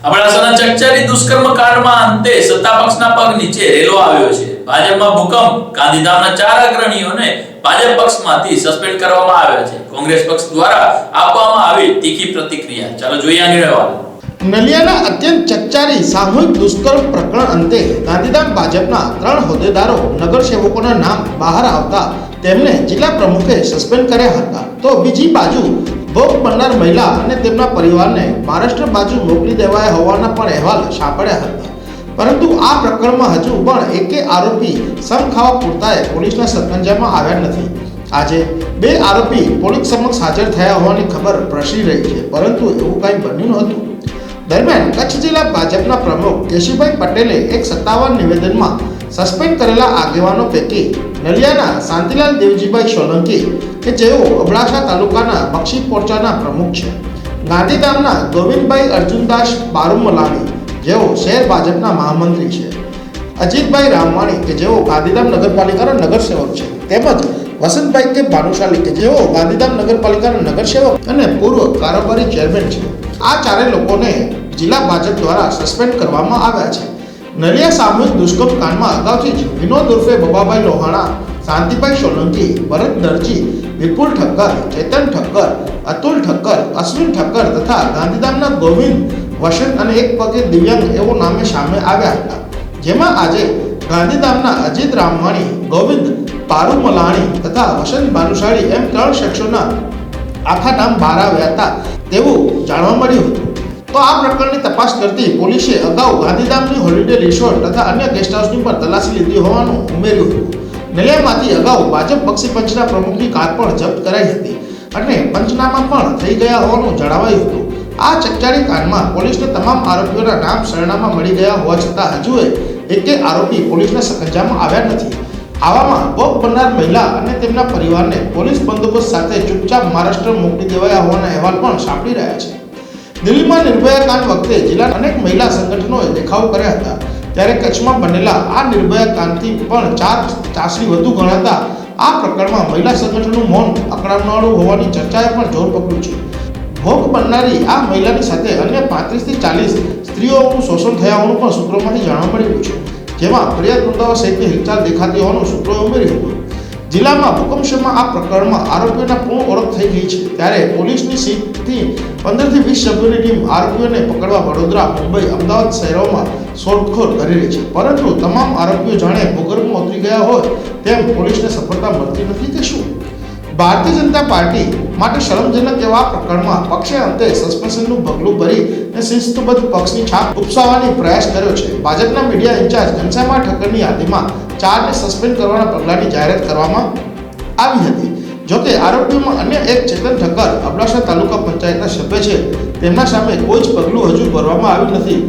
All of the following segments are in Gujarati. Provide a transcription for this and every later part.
અબડાસાના ચકચારી દુષ્કર્મ કાંડમાં અંતે સત્તા પક્ષના પગ નીચે રેલો આવ્યો છે. ભાજપમાં ભૂકંપ. ગાંધીધામના 4 અગ્રણીઓને ભાજપ પક્ષમાંથી સસ્પેન્ડ કરવામાં આવ્યા છે. કોંગ્રેસ પક્ષ દ્વારા આપવામાં આવી તીખી પ્રતિક્રિયા. ચાલો જોઈએ આ અહેવાલ. નલિયાના અત્યંત ચકચારી સામૂહિક દુષ્કર્મ પ્રકરણ અંતે ગાંધીધામ ભાજપના 3 હોદ્દેદારો નગરસેવકોના નામ બહાર આવતા તેમને જિલ્લા પ્રમુખે સસ્પેન્ડ કર્યા હતા. તો બીજી બાજુ ભોગ બનનાર મહિલા અને તેમના પરિવારને મહારાષ્ટ્ર બાજુ મોકલી દેવાયા હોવાના પણ અહેવાલ સાંપડ્યા હતા. પરંતુ આ પ્રકરણમાં હજુ પણ એકે આરોપી સમ ખાવા પૂરતાએ પોલીસના સકંજામાં આવ્યા નથી. આજે 2 આરોપી પોલીસ સમક્ષ હાજર થયા હોવાની ખબર પ્રસરી રહી છે, પરંતુ એવું કંઈ બન્યું નહોતું. દરમિયાન કચ્છ જિલ્લા ભાજપના પ્રમુખ કેશુભાઈ પટેલે એક સત્તાવાર નિવેદનમાં સસ્પેન્ડ કરેલા આગેવાનો પૈકી નલિયાના શાંતિલાલ દેવજીભાઈ સોલંકી કે જેઓ અબડાસા તાલુકાના બક્ષીપોરચાના પ્રમુખ છે, ગાંધીધામના ગોવિંદભાઈ અર્જુનદાસ બારુમલાણી જેઓ શહેર ભાજપના મહામંત્રી છે, અજીતભાઈ રામવાણી કે જેઓ ગાંધીધામ નગરપાલિકાના નગરસેવક છે, તેમજ વસંતભાઈ કે ભાનુશાલી કે જેઓ ગાંધીધામ નગરપાલિકાના નગરસેવક અને પૂર્વ કારોબારી ચેરમેન છે. આ 4 લોકોને જિલ્લા ભાજપ દ્વારા સસ્પેન્ડ કરવામાં આવ્યા છે. નલિયા સામૂહિક દુષ્કર્મ કાંડમાં અગાઉથી જ વિનોદ ઉર્ફે બબાભાઈ લોહાણા, શાંતિભાઈ સોલંકી, ભરત દરજી, વિપુલ ઠક્કર, ચેતન ઠક્કર, અતુલ ઠક્કર, અશ્વિન ઠક્કર તથા ગાંધીધામના ગોવિંદ, વસંત અને એક પગે દિવ્યાંગ એવો નામે સામે આવ્યા હતા. જેમાં આજે ગાંધીધામના અજીત રામવાણી, ગોવિંદ પારુમલાણી તથા વસંત ભાનુશાળી એમ 3 શખ્સોના આખા નામ બહાર આવ્યા હતા તેવું જાણવા મળ્યું હતું. તો આ પ્રકરણની તપાસ કરતી પોલીસે અગાઉ ગાંધીધામની હોલિડે રિસોર્ટ તથા અન્ય ગેસ્ટ હાઉસની પણ તલાશી લીધી હોવાનું ઉમેર્યું હતું. નલિયામાંથી અગાઉ ભાજપ બક્ષી પંચના પ્રમુખની કાર પણ જપ્ત કરાઈ હતી અને પંચનામા પણ થઈ ગયા હોવાનું જણાવાયું હતું. આ ચકચારી કાંડમાં પોલીસને તમામ આરોપીઓના નામ સરનામા મળી ગયા હોવા છતાં હજુ એકે આરોપી પોલીસના સકંજામાં આવ્યા નથી. આવામાં ભોગ બનનાર મહિલા અને તેમના પરિવારને પોલીસ બંદોબસ્ત સાથે ચૂપચાપ મહારાષ્ટ્ર મોકલી દેવાયા હોવાના અહેવાલ પણ સાંપડી રહ્યા છે. દિલ્હીમાં નિર્ભયા કાંડ વખતે જિલ્લાના અનેક મહિલા સંગઠનોએ દેખાવ કર્યા હતા, ત્યારે કચ્છમાં બનેલા આ નિર્ભયા કાંડથી પણ 4 ચાસરી વધુ ગણાતા આ પ્રકરણમાં મહિલા સંગઠનનું મૌન અકળાવનારું હોવાની ચર્ચાએ પણ જોર પકડ્યું છે. ભોગ બનનારી આ મહિલાની સાથે અન્ય 35 થી 40 સ્ત્રીઓનું શોષણ થયા હોવાનું પણ સૂત્રોમાંથી જાણવા મળ્યું છે, જેમાં ફરિયાદ નોંધાવવા સહિતની હિલચાલ દેખાતી હોવાનું સૂત્રોએ ઉમેર્યું હતું. જિલ્લામાં ભૂકંપમાં આ પ્રકરણમાં આરોપીઓના પૂર્ણ ઓળખ થઈ ગઈ છે, ત્યારે પોલીસની સીટથી 15 થી 20 સભ્યોની ટીમ આરોપીઓને પકડવા વડોદરા, મુંબઈ, અમદાવાદ શહેરોમાં શોધખોળ કરી રહી છે. પરંતુ તમામ આરોપીઓ જાણે ભૂગર્ભમાં ઉતરી ગયા હોય તેમ પોલીસને સફળતા મળતી નથી કે શું? ભારતીય જનતા પાર્ટી માટે શરમજનક એવા પ્રકરણમાં પક્ષે અંતે સસ્પેન્શનનું પગલું ભરીને શિસ્તબદ્ધ પક્ષની છાપ ઉપસાવવાની પ્રયાસ કર્યો છે. ભાજપના મીડિયા ઇન્ચાર્જ ઘનશ્યામા ઠક્કરની યાદીમાં 4ને સસ્પેન્ડ કરવાના પગલાંની જાહેરાત કરવામાં આવી હતી. જોકે આરોપીઓમાં અન્ય એક ચેતન ઠક્કર અબડાસા તાલુકા પંચાયતના સભ્ય છે, તેમના સામે કોઈ જ પગલું હજુ ભરવામાં આવ્યું નથી.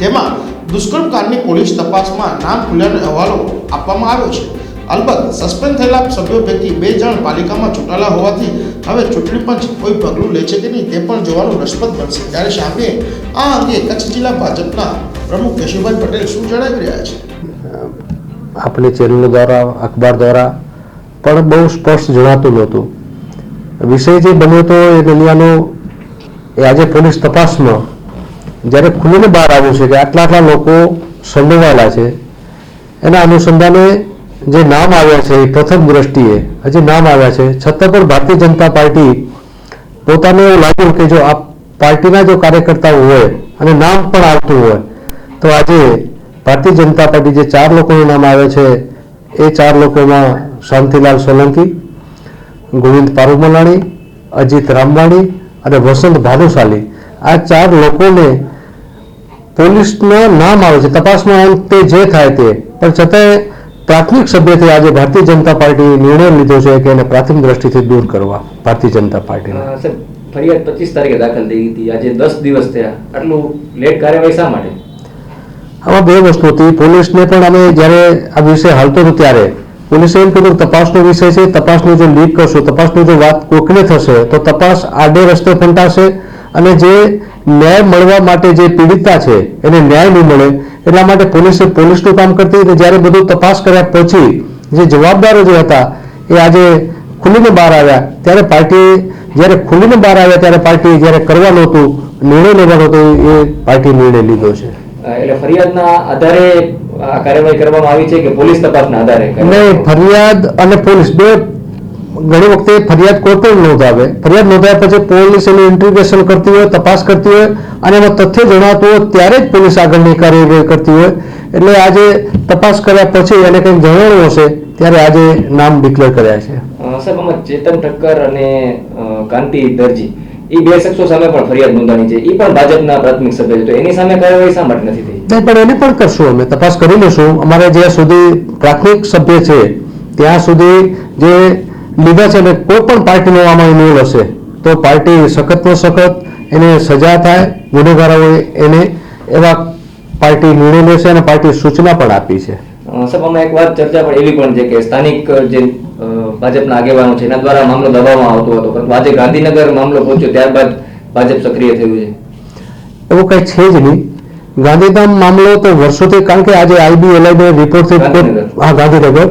તેમાં દુષ્કર્મ કાંડની પોલીસ તપાસમાં નામ ખુલ્યાનો અહેવાલો આપવામાં આવ્યો છે. અલબત્ત સસ્પેન્ડ થયેલા સભ્યો પૈકી 2 જણ પાલિકામાં ચૂંટાયેલા હોવાથી હવે ચૂંટણી પંચ કોઈ પગલું લે છે કે નહીં તે પણ જોવાનું રસપ્રદ બનશે. ત્યારે સામે આ અંગે કચ્છ જિલ્લા ભાજપના પ્રમુખ કેશુભાઈ પટેલ શું જણાવી રહ્યા છે? આપણી ચેનલ દ્વારા, અખબાર દ્વારા પણ બહુ સ્પષ્ટ જણાતું નહોતું. વિષય જે બન્યો હતો એ નલિયાનો એ આજે પોલીસ તપાસમાં જ્યારે ખુલીને બહાર આવ્યું છે કે આટલા લોકો સંડોવાયેલા છે, એના અનુસંધાને જે નામ આવ્યા છે એ પ્રથમ દ્રષ્ટિએ હજી નામ આવ્યા છે, છતાં પણ ભારતીય જનતા પાર્ટી પોતાને એવું લાગ્યું કે જો આ પાર્ટીના જો કાર્યકર્તાઓ હોય અને નામ પણ આવતું હોય તો આજે ભારતીય જનતા પાર્ટી જે 4 લોકોનું નામ આવે છે એ 4 લોકોમાં શાંતિલાલ સોલંકી, ગોવિંદ પારુમલાણી, અજીત રામવાણી અને વસંત ભાનુશાલી, આ 4 લોકોને પોલીસના નામ આવે છે. તપાસમાં અંતે જે થાય તે પણ છતાંય પ્રાથમિક સભ્યથી આજે ભારતીય જનતા પાર્ટી નિર્ણય લીધો છે કે એને પ્રાથમિક દ્રષ્ટિથી દૂર કરવા. ભારતીય જનતા પાર્ટીને ફરિયાદ 25 તારીખે દાખલ થઈ હતી, આજે 10 દિવસ થયા, આટલું લેટ કાર્યવાહી શા માટે? આમાં 2 વસ્તુ હતી. પોલીસને પણ અમે જ્યારે આ વિષય હાલતો હતો ત્યારે પોલીસે એમ કીધું તપાસનો વિષય છે, તપાસનું જો લીક કરશું, તપાસનું જો વાત કોકને થશે તો તપાસ આડે રસ્તે ફંટાશે અને જે ન્યાય મળવા માટે જે પીડિતા છે એને ન્યાય નહીં મળે. એટલા માટે પોલીસે પોલીસનું કામ કરતી હતી. જ્યારે બધું તપાસ કર્યા પછી જે જવાબદારો જે હતા એ આજે ખુલીને બહાર આવ્યા, ત્યારે પાર્ટી જ્યારે ખુલીને બહાર આવ્યા ત્યારે પાર્ટી જ્યારે કરવાનું હતું નિર્ણય લેવાનો હતો એ પાર્ટી નિર્ણય લીધો છે. એટલે ફરિયાદના આધારે આ કાર્યવાહી કરવામાં આવી છે કે પોલીસ તપાસના આધારે? નહીં, ફરિયાદ અને પોલીસ બે ઘણી વખતે ફરિયાદ કોઈ પણ નોંધાવે, ફરિયાદ નોંધાયા પછી પોલીસ એનું ઇન્ટ્રીગેશન કરતી હોય, તપાસ કરતી હોય અને એમાં તથ્ય જણાતું હોય ત્યારે જ પોલીસ આગળની કાર્યવાહી કરતી હોય. એટલે આજે તપાસ કર્યા પછી એને કંઈક જણાવ્યું હશે ત્યારે આજે નામ ડિક્લેર કર્યા છે. સાહેબ, આમાં ચેતન ઠક્કર અને કાંતિ દરજી એ બે શખ્સો સામે પણ ફરિયાદ નોંધાણી છે, એ પણ ભાજપના પ્રાથમિક સભ્ય છે, તો એની સામે કાર્યવાહી શા માટે નથી થઈ? નહીં, પણ એને પણ કરશું, અમે તપાસ કરી લઈશું. અમારે જ્યાં સુધી પ્રાથમિક સભ્ય છે ત્યાં સુધી જે લીધા છે ને કોઈ પણ પાર્ટીનો આમાં ઇન્વોલ્વ હશે તો પાર્ટી સખતમાં સખત એને સજા થાય, ગુનેગારો હોય એને એવા પાર્ટી નિર્ણય લેશે અને પાર્ટી સૂચના પણ આપી છે. સાહેબ, આમાં એક વાત ચર્ચા પણ એવી પણ છે કે સ્થાનિક જે ભાજપના આગેવાનો છે એના દ્વારા મામલો દબાવવામાં આવતો હતો, પરંતુ આજે ગાંધીનગર મામલો પહોંચ્યો ત્યારબાદ ભાજપ સક્રિય થયું છે. એવું કંઈ છે જ નહીં. ગાંધીધામ મામલો તો વર્ષોથી, કારણ કે આજે IBLI રિપોર્ટથી ગાંધીનગર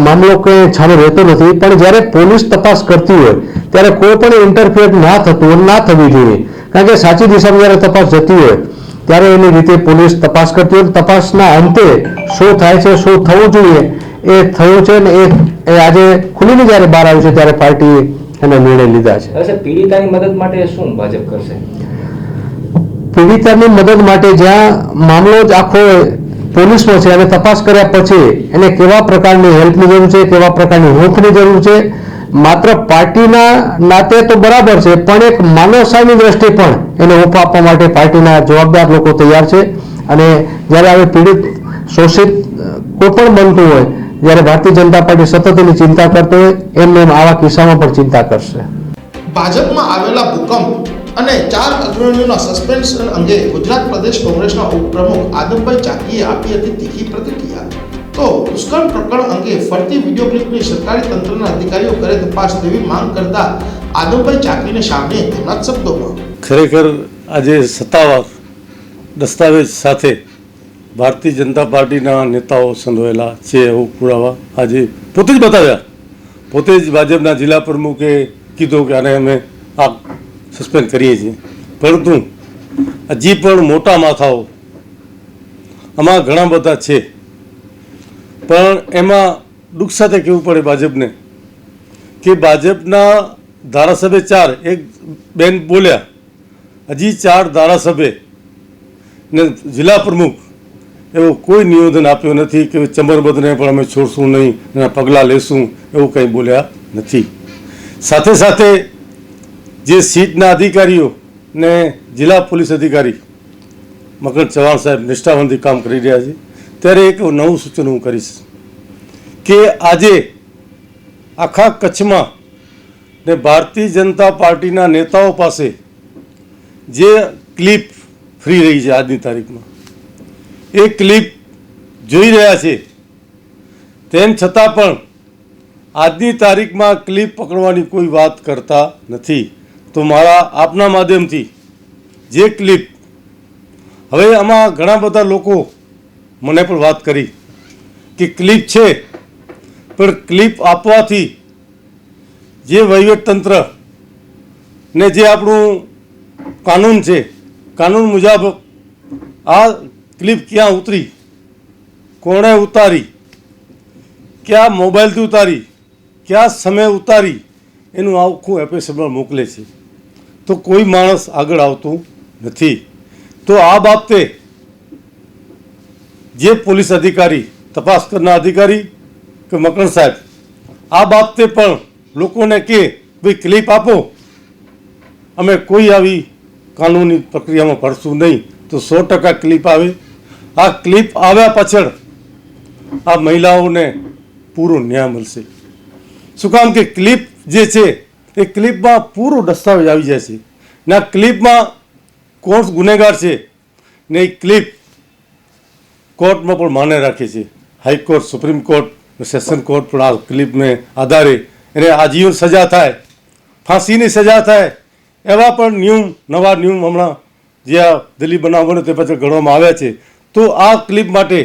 મામલો કંઈ છાનો રહેતો નથી, પણ જ્યારે પોલીસ તપાસ કરતી હોય ત્યારે કોઈ પણ ઇન્ટરફિયર ના થતું અને ના થવી જોઈએ. કારણ કે સાચી દિશામાં જ્યારે તપાસ જતી હોય ત્યારે એની રીતે પોલીસ તપાસ કરતી હોય. તપાસના અંતે શું થાય છે, શું થવું જોઈએ એ થયું છે ને એ આજે ખુલીને જ્યારે બહાર આવ્યું છે ત્યારે પાર્ટીએ એના નિર્ણય લીધા છે. હવે સાહેબ, પીડિતાની મદદ માટે શું ભાજપ કરશે? પીડિતાની મદદ માટે જ્યાં મામલો જ આખો પોલીસમાં છે અને તપાસ કર્યા પછી એને કેવા પ્રકારની હેલ્પની જરૂર છે, કેવા પ્રકારની હૂંફની જરૂર છે, માત્ર પાર્ટીના નાતે તો બરાબર છે પણ એક માનવતાની દ્રષ્ટિએ પણ એને હૂંફ આપવા માટે પાર્ટીના જવાબદાર લોકો તૈયાર છે. અને જ્યારે હવે પીડિત શોષિત કોઈ પણ બનતું હોય જ્યારે ભારતીય જનતા પાર્ટી સતત એની ચિંતા કરતો હોય એમને આવા કિસ્સામાં પણ ચિંતા કરશે. ભાજપમાં આવેલા ભૂકંપ અને 4 અગ્રણીઓના સસ્પેન્શન અંગે ગુજરાત પ્રદેશ કોંગ્રેસના ઉપપ્રમુખ આદમભાઈ ચાકીએ આપી હતી તીખી પ્રતિક્રિયા. તો દુષ્કર્મ પ્રકરણ અંગે ફરતી વિડીયો ક્લિપની સરકારી તંત્રના અધિકારીઓ કરે તપાસ તેવી માંગ કરતા આદમભાઈ ચાકીને સાંભળીએ તેમના જ શબ્દોમાં. ખરેખર આજે સત્તાવાર દસ્તાવેજ સાથે ભારતીય જનતા પાર્ટીના નેતાઓ સંડોવાયેલા છે એવો પુરાવા આજે પોતે જ બતાવ્યા. પોતે જ ભાજપના જિલ્લા પ્રમુખે કીધું કે આને અમે આ સસ્પેન્ડ કરીએ છીએ. પરંતુ હજી પણ મોટા માથાઓ આમાં ઘણા બધા છે, પણ એમાં દુઃખ સાથે કહેવું પડે ભાજપને કે ભાજપના ધારાસભ્ય 4, એક બેન બોલ્યા, હજી 4 ધારાસભ્ય ને જિલ્લા પ્રમુખ એવો કોઈ નિવેદન આપ્યો નથી કે ચમરબંધને પણ અમે છોડશું નહીં, એના પગલાં લેશું, એવું કંઈ બોલ્યા નથી. સાથે સાથે જે સીટના અધિકારીઓ ને જિલ્લા પોલીસ અધિકારી મકર ચૌહાણ સાહેબ નિષ્ઠાવંતી કામ કરી રહ્યા છે, ત્યારે એક નવું સૂચન હું કરીશ કે આજે આખા કચ્છમાં ને ભારતીય જનતા પાર્ટીના નેતાઓ પાસે જે ક્લિપ ફ્રી રહી છે આજની તારીખમાં, એ ક્લિપ જોઈ રહ્યા છે, તેમ છતાં પણ આજની તારીખમાં ક્લિપ પકડવાની કોઈ વાત કરતા નથી. તો મારા આપના માધ્યમથી જે ક્લિપ, હવે આમાં ઘણા બધા લોકો મને પણ વાત કરી કે ક્લિપ છે પણ ક્લિપ આપવાથી જે વહીવટતંત્ર ને જે આપણું કાનૂન છે, કાનૂન મુજબ આ ક્લિપ ક્યાં ઉતરી, કોણે ઉતારી, ક્યાં મોબાઈલથી ઉતારી, ક્યાં સમય ઉતારી, એનું આખું એપિસોડ મોકલે છે, તો કોઈ માણસ આગળ આવતું નથી. તો આ બાબતે જે પોલીસ અધિકારી, તપાસ કરનાર અધિકારી કે મકર સાહેબ આ બાબતે પણ લોકોને કે ભાઈ ક્લિપ આપો, અમે કોઈ આવી કાનૂની પ્રક્રિયામાં પડશું નહીં, તો 100% ક્લિપ આવે. આ ક્લિપ આવ્યા પાછળ આ મહિલાઓને પૂરો ન્યાય મળશે. શું કામ કે ક્લિપ જે છે એ ક્લિપમાં પૂરો દસ્તાવેજ આવી જાય છે ને આ ક્લિપમાં કોણ ગુનેગાર છે ને એ ક્લિપ કોર્ટમાં પણ માને રાખે છે. High court, supreme court, session court પણ આ ક્લિપને આધારે એને આજીવન સજા થાય, ફાંસીની સજા થાય, એવા પણ નિયમ, નવા નિયમ હમણાં જે આ દિલ્હી બનાવ બન્યો તે પછી ઘડવામાં આવ્યા છે. તો આ ક્લિપ માટે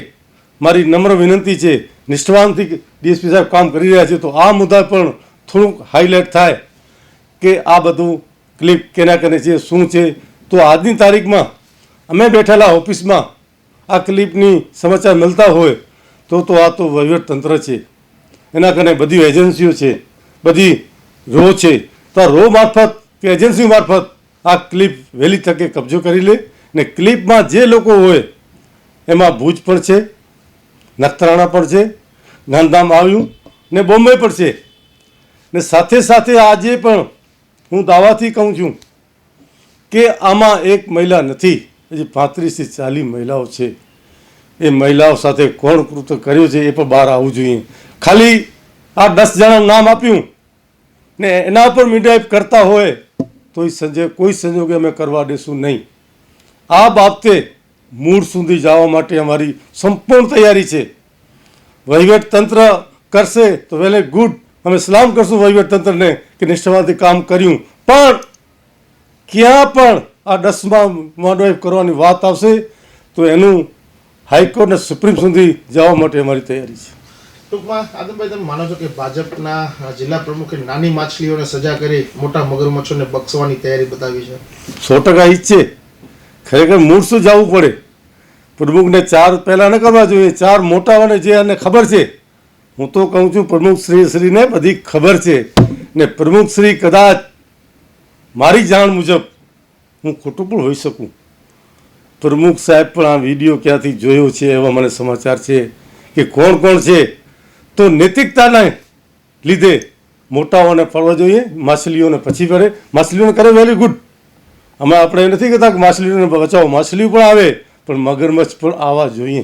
મારી નમ્ર વિનંતી છે, નિષ્ઠાવાનથી ડીએસપી સાહેબ કામ કરી રહ્યા છે, તો આ મુદ્દા પણ થોડુંક હાઇલાઇટ થાય કે આ બધું ક્લિપ કેના કરે છે, શું છે. તો તો આજની તારીખમાં અમે બેઠેલા ઓફિસમાં આ ક્લિપની સમાચાર મળતા હોય તો આ તો વહીવટ તંત્ર છે, એના કારણે બધી એજન્સીઓ છે, બધી રો છે, તો આ રો મારફત કે એજન્સી મારફત આ ક્લિપ વહેલી તકે કબજો કરી લે ને ક્લિપમાં જે લોકો હોય એમાં ભુજ પણ છે, નખત્રાણા પણ છે, ગાંધીધામ આવ્યું ને બોમ્બે પણ છે ને સાથે સાથે આજે પણ હું દાવાથી કહું છું કે આમાં એક મહિલા નથી, હજી 35 થી 40 મહિલાઓ છે. એ મહિલાઓ સાથે કોણ કૃત્ય કર્યું છે એ પણ બહાર આવવું જોઈએ. ખાલી આ 10 જણાનું નામ આપ્યું ને એના પર મીડિયા કરતા હોય તો કોઈ સંજોગે અમે કરવા દેશું નહીં. આ બાબતે મૂળ સુધી જવા માટે અમારી સંપૂર્ણ તૈયારી છે. વહીવટ તંત્ર કરશે તો વેલ ગુડ, અમે સલામ કરશું વહીવટ તંત્રને કે નિષ્ઠાવાથી કામ કર્યું, પણ ક્યાં પણ આ 10માં મોડવાઇફ કરવાની વાત આવશે તો એનું હાઈકોર્ટ અને સુપ્રીમ સુધી જવા માટે અમારી તૈયારી છે. ટૂંકમાં આદમભાઈ, તમે માનો છો કે ભાજપના જિલ્લા પ્રમુખે નાની માછલીઓને સજા કરી મોટા મગરમચ્છોને બક્ષવાની તૈયારી બતાવી છે? 100% ઈ જ છે. ખરેખર મૂળ શું જવું પડે, પ્રમુખને 4 પહેલાં ન કરવા જોઈએ, 4 મોટાઓને જે એને ખબર છે. હું તો કહું છું પ્રમુખ શ્રીને બધી ખબર છે ને પ્રમુખ શ્રી કદાચ મારી જાણ મુજબ, હું ખોટું પણ હોઈ શકું, પ્રમુખ સાહેબ પણ આ વિડીયો ક્યાંથી જોયો છે એવા મને સમાચાર છે કે કોણ કોણ છે. તો નૈતિકતાને લીધે મોટાઓને ફળવા જોઈએ, માછલીઓને પછી કરે, માછલીઓને કરે વેરી ગુડ. અમે આપણે એ નથી કહેતા કે માછલીઓને બચાવો, માછલીઓ પણ આવે પણ મગરમચ્છ પણ આવવા જોઈએ.